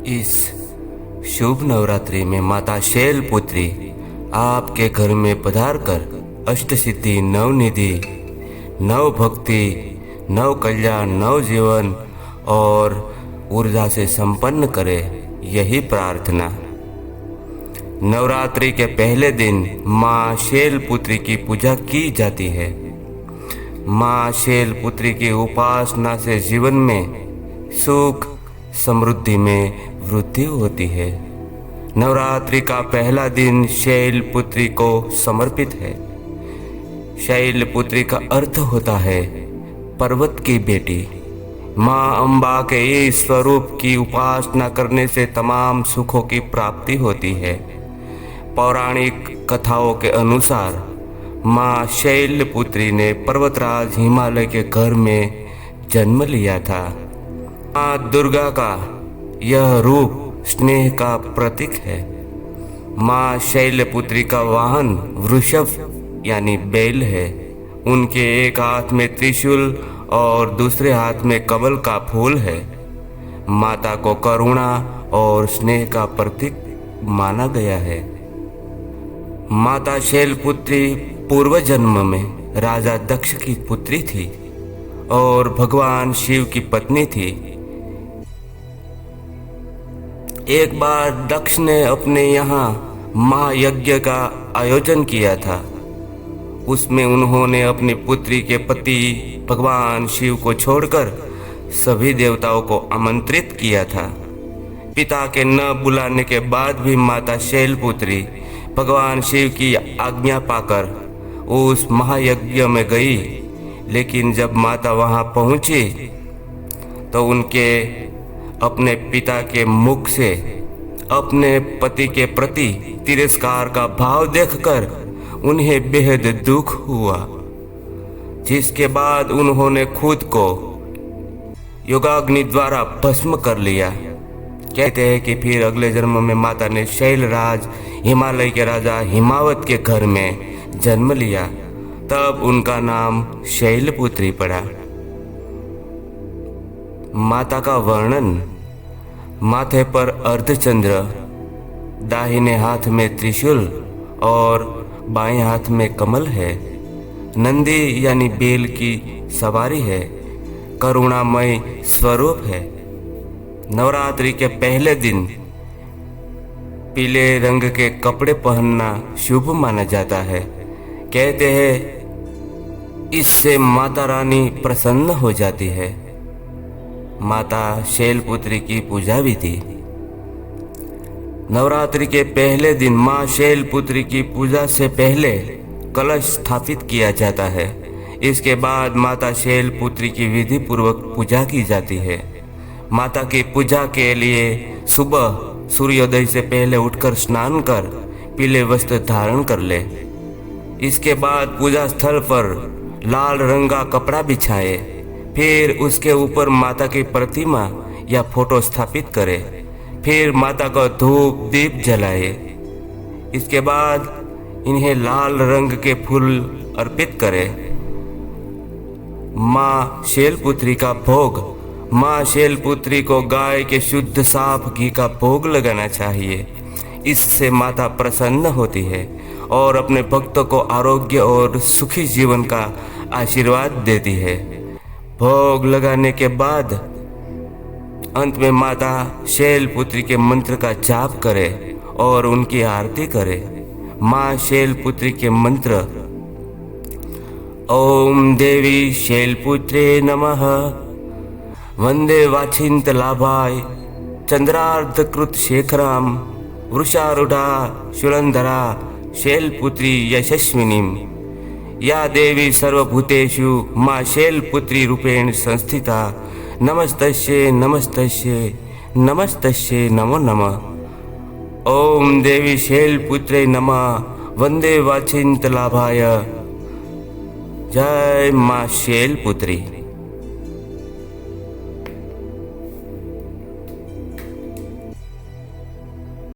इस शुभ नवरात्रि में माता शैलपुत्री आपके घर में पधार कर अष्ट सिद्धि, नव निधि, नव भक्ति, नव कल्याण, नव जीवन और ऊर्जा से संपन्न करे, यही प्रार्थना। नवरात्रि के पहले दिन माँ शैलपुत्री की पूजा की जाती है। माँ शैलपुत्री की उपासना से जीवन में सुख समृद्धि में वृद्धि होती है। नवरात्रि का पहला दिन शैलपुत्री को समर्पित है। शैलपुत्री का अर्थ होता है पर्वत की बेटी। माँ अम्बा के इस स्वरूप की उपासना करने से तमाम सुखों की प्राप्ति होती है। पौराणिक कथाओं के अनुसार माँ शैलपुत्री ने पर्वतराज हिमालय के घर में जन्म लिया था। माँ दुर्गा का यह रूप स्नेह का प्रतीक है। माँ शैलपुत्री का वाहन वृषभ यानी बैल है। उनके एक हाथ में त्रिशूल और दूसरे हाथ में कमल का फूल है। माता को करुणा और स्नेह का प्रतीक माना गया है। माता शैलपुत्री पूर्व जन्म में राजा दक्ष की पुत्री थी और भगवान शिव की पत्नी थी। एक बार दक्ष ने अपने यहाँ महायज्ञ का आयोजन किया था। उसमें उन्होंने अपनी पुत्री के पति भगवान शिव को छोड़कर सभी देवताओं को आमंत्रित किया था। पिता के न बुलाने के बाद भी माता शैलपुत्री भगवान शिव की आज्ञा पाकर उस महायज्ञ में गई। लेकिन जब माता वहां पहुंची तो उनके अपने पिता के मुख से अपने पति के प्रति तिरस्कार का भाव देखकर उन्हें बेहद दुख हुआ, जिसके बाद उन्होंने खुद को योगाग्नि द्वारा भस्म कर लिया। कहते हैं कि फिर अगले जन्म में माता ने शैलराज हिमालय के राजा हिमावत के घर में जन्म लिया। तब उनका नाम शैलपुत्री पड़ा। माता का वर्णन: माथे पर अर्धचंद्र, दाहिने हाथ में त्रिशूल और बाएं हाथ में कमल है। नंदी यानी बैल की सवारी है। करुणामय स्वरूप है। नवरात्रि के पहले दिन पीले रंग के कपड़े पहनना शुभ माना जाता है। कहते हैं इससे माता रानी प्रसन्न हो जाती है। माता शैलपुत्री की पूजा भी थी। नवरात्रि के पहले दिन माँ शैलपुत्री की पूजा से पहले कलश स्थापित किया जाता है। इसके बाद माता शैलपुत्री की विधि पूर्वक पूजा की जाती है। माता की पूजा के लिए सुबह सूर्योदय से पहले उठकर स्नान कर पीले वस्त्र धारण कर ले। इसके बाद पूजा स्थल पर लाल रंग का कपड़ा बिछाए। फिर उसके ऊपर माता की प्रतिमा या फोटो स्थापित करे। फिर माता को धूप दीप जलाए। इसके बाद इन्हें लाल रंग के फूल अर्पित करे। माँ शैलपुत्री का भोग: माँ शैलपुत्री को गाय के शुद्ध साफ घी का भोग लगाना चाहिए। इससे माता प्रसन्न होती है और अपने भक्तों को आरोग्य और सुखी जीवन का आशीर्वाद देती है। भोग लगाने के बाद अंत में माता शैलपुत्री के मंत्र का जाप करे और उनकी आरती करे। माँ शैलपुत्री के मंत्र: ओम देवी शैलपुत्रे नमः, वंदे वाछिंत लाभाय, चंद्रार्धकृत शेखराम, वृषारूढ़ा शूलधरा शैलपुत्री यशस्विनीम, या देवी सर्वभूतेषु माँ शैलपुत्री रूपेण संस्थिता, नमस्तस्यै नमस्तस्यै नमस्तस्यै नमो नमः। ओम देवी शैलपुत्रे नमः, वंदे वाछिंत लाभाय। जय माँ शैलपुत्री।